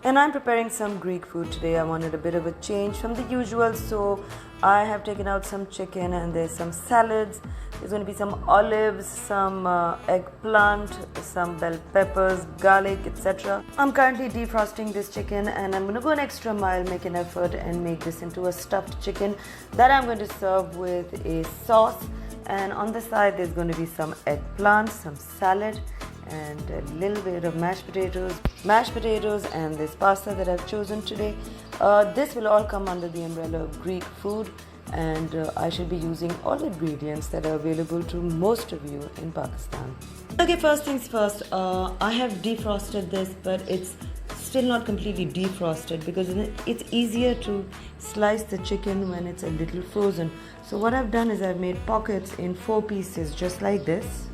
And I'm preparing some Greek food today. I wanted a bit of a change from the usual, so I have taken out some chicken and there's some salads. There's going to be some olives, some eggplant, some bell peppers, garlic, etc. I'm currently defrosting this chicken and I'm going to go an extra mile, make an effort and make this into a stuffed chicken that I'm going to serve with a sauce. And on the side there's going to be some eggplant, some salad, and a little bit of mashed potatoes and this pasta that I've chosen today. This will all come under the umbrella of Greek food, and I should be using all ingredients that are available to most of you in Pakistan. Okay, first things first, I have defrosted this, but it's still not completely defrosted because it's easier to slice the chicken when it's a little frozen. So what I've done is I've made pockets in 4 pieces just like this.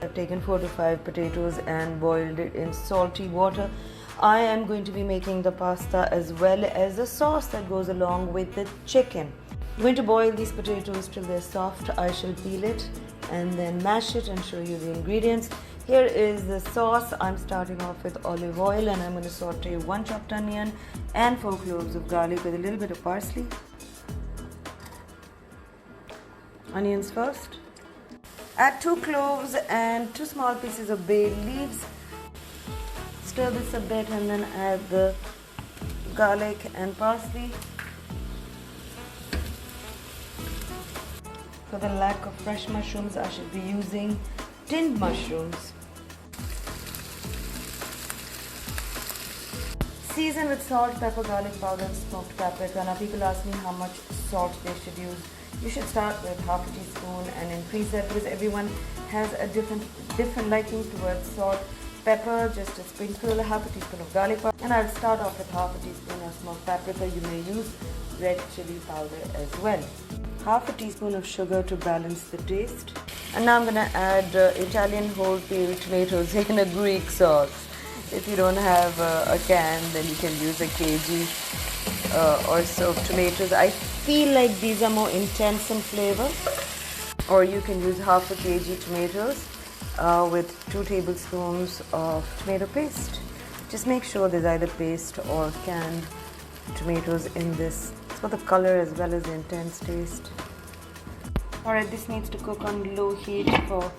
I've taken 4 to 5 potatoes and boiled it in salty water. I am going to be making the pasta as well as the sauce that goes along with the chicken. I'm going to boil these potatoes till they're soft. I shall peel it and then mash it and show you the ingredients. Here is the sauce. I'm starting off with olive oil and I'm going to saute 1 chopped onion and 4 cloves of garlic with a little bit of parsley. Onions first. Add 2 cloves and 2 small pieces of bay leaves. Stir this a bit and then add the garlic and parsley. For the lack of fresh mushrooms, I should be using tinned mushrooms. Season with salt, pepper, garlic powder and smoked paprika. Now people ask me how much salt they should use. You should start with half a teaspoon and increase that because everyone has a different liking towards salt. Pepper, just a sprinkle, half a teaspoon of garlic powder, and I'll start off with half a teaspoon of smoked paprika. You may use red chili powder as well. Half a teaspoon of sugar to balance the taste. And now I'm going to add Italian whole peeled tomatoes in a Greek sauce. If you don't have a can, then you can use a kg or so of tomatoes. I feel like these are more intense in flavor, or you can use half a kg tomatoes with 2 tablespoons of tomato paste. Just make sure there's either paste or canned tomatoes in this. It's for the color as well as the intense taste. Alright, this needs to cook on low heat for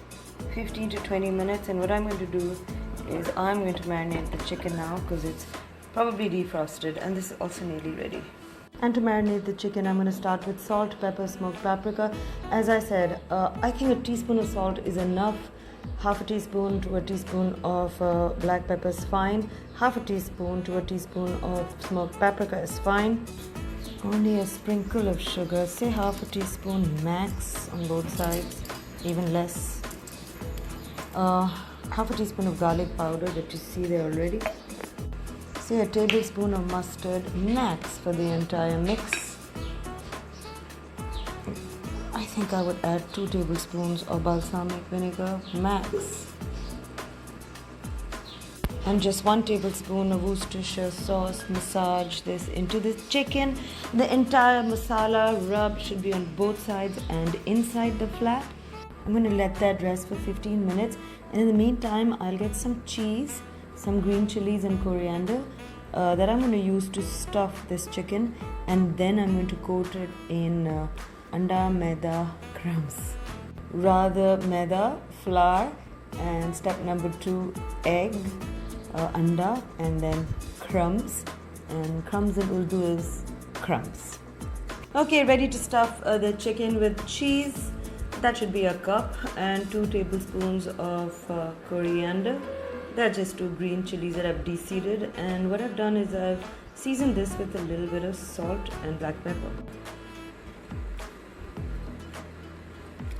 15 to 20 minutes, and what I'm going to do is I'm going to marinate the chicken now because it's probably defrosted and this is also nearly ready. And to marinate the chicken, I'm going to start with salt, pepper, smoked paprika. As I said, I think a teaspoon of salt is enough. Half a teaspoon to a teaspoon of black pepper is fine. Half a teaspoon to a teaspoon of smoked paprika is fine. Only a sprinkle of sugar, say half a teaspoon max on both sides, even less. Half a teaspoon of garlic powder that you see there already. Say a tablespoon of mustard max for the entire mix. I think I would add 2 tablespoons of balsamic vinegar max. And just 1 tablespoon of Worcestershire sauce. Massage this into the chicken. The entire masala rub should be on both sides and inside the flap. I'm going to let that rest for 15 minutes. And in the meantime, I'll get some cheese, some green chilies and coriander that I'm going to use to stuff this chicken. And then I'm going to coat it in anda maida crumbs. Rather maida, flour, and step number 2, egg, anda, and then crumbs. And crumbs in Urdu is crumbs. Okay, ready to stuff the chicken with cheese. That should be a cup, and 2 tablespoons of coriander. They're just 2 green chilies that I've de-seeded, and what I've done is I've seasoned this with a little bit of salt and black pepper.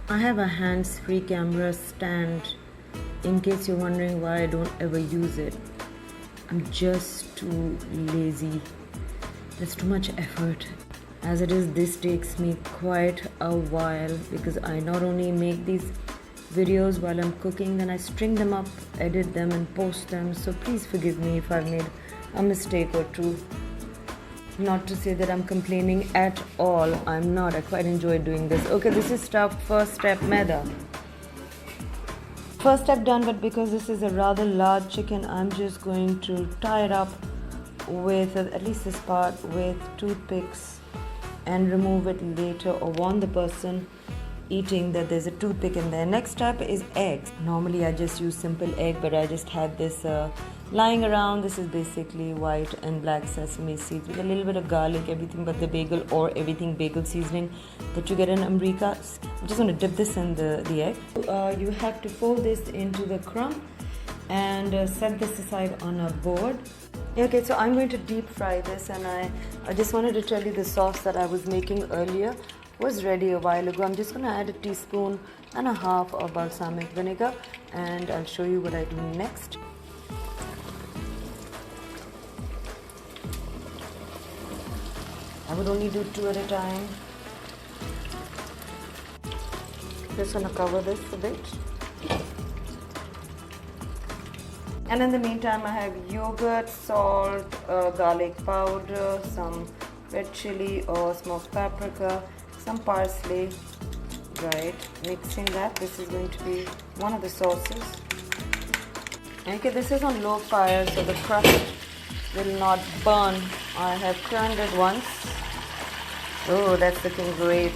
I have a hands-free camera stand in case you're wondering why I don't ever use it. I'm just too lazy. There's too much effort. As it is, this takes me quite a while because I not only make these videos while I'm cooking, then I string them up, edit them and post them. So please forgive me if I've made a mistake or 2. Not to say that I'm complaining at all. I'm not. I quite enjoy doing this. Okay, this is stuffed. First step, maida. First step done, but because this is a rather large chicken, I'm just going to tie it up with at least this part with toothpicks and remove it later, or warn the person eating that there's a toothpick in there. Next step is eggs. Normally I just use simple egg, but I just had this lying around. This is basically white and black sesame seeds with a little bit of garlic, everything but the bagel or everything bagel seasoning that you get in America. I'm just going to dip this in the egg. You have to fold this into the crumb and set this aside on a board. Okay, so I'm going to deep fry this, and I just wanted to tell you the sauce that I was making earlier was ready a while ago. I'm just going to add a teaspoon and a half of balsamic vinegar, and I'll show you what I do next. I would only do 2 at a time. Just going to cover this a bit. And in the meantime, I have yogurt, salt, garlic powder, some red chili or smoked paprika, some parsley, right? Mixing that. This is going to be one of the sauces. Okay, this is on low fire, so the crust will not burn. I have turned it once. Oh, that's looking great.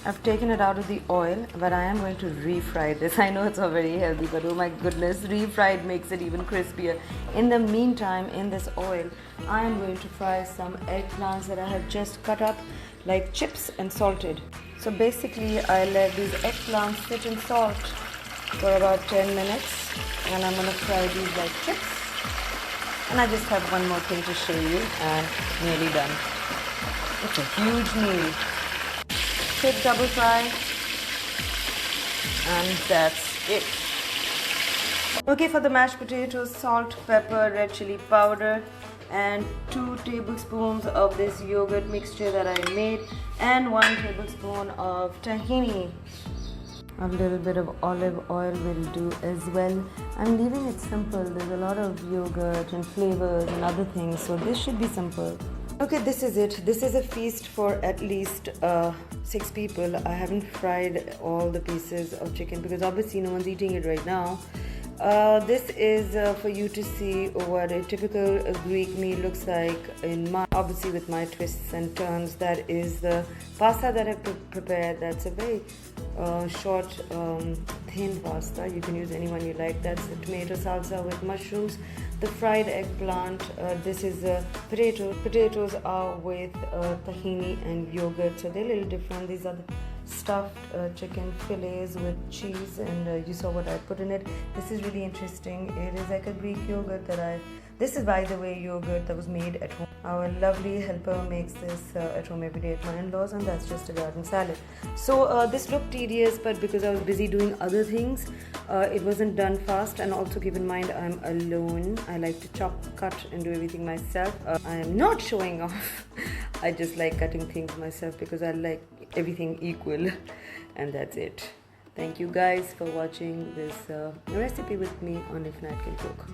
I've taken it out of the oil, but I am going to refry this. I know it's not very healthy, but oh my goodness, refried makes it even crispier. In the meantime, in this oil, I am going to fry some eggplants that I have just cut up like chips and salted. So basically, I let these eggplants sit in salt for about 10 minutes, and I'm going to fry these like chips. And I just have one more thing to show you, and nearly done. It's a huge meal. Quick double fry, and that's it. Okay, for the mashed potatoes, salt, pepper, red chili powder, and 2 tablespoons of this yogurt mixture that I made, and 1 tablespoon of tahini. A little bit of olive oil will do as well. I'm leaving it simple. There's a lot of yogurt and flavors and other things, so this should be simple. Okay, this is it. This is a feast for at least 6 people. I haven't fried all the pieces of chicken because obviously no one's eating it right now. This is for you to see what a typical Greek meal looks like obviously with my twists and turns. That is the pasta that I've prepared. That's a very short, thin pasta. You can use any one you like. That's the tomato salsa with mushrooms. The fried eggplant. This is potatoes. Potatoes are with tahini and yogurt, so they're a little different. These are the stuffed chicken fillets with cheese, and you saw what I put in it. This is really interesting. It is like a Greek yogurt this is, by the way, yogurt that was made at home. Our lovely helper makes this at home every day at my in-laws, and that's just a garden salad. So this looked tedious, but because I was busy doing other things, it wasn't done fast. And also keep in mind, I'm alone. I like to chop, cut, and do everything myself. I am not showing off. I just like cutting things myself because I like everything equal, and that's it. Thank you guys for watching this recipe with me on If Nat Can Cook.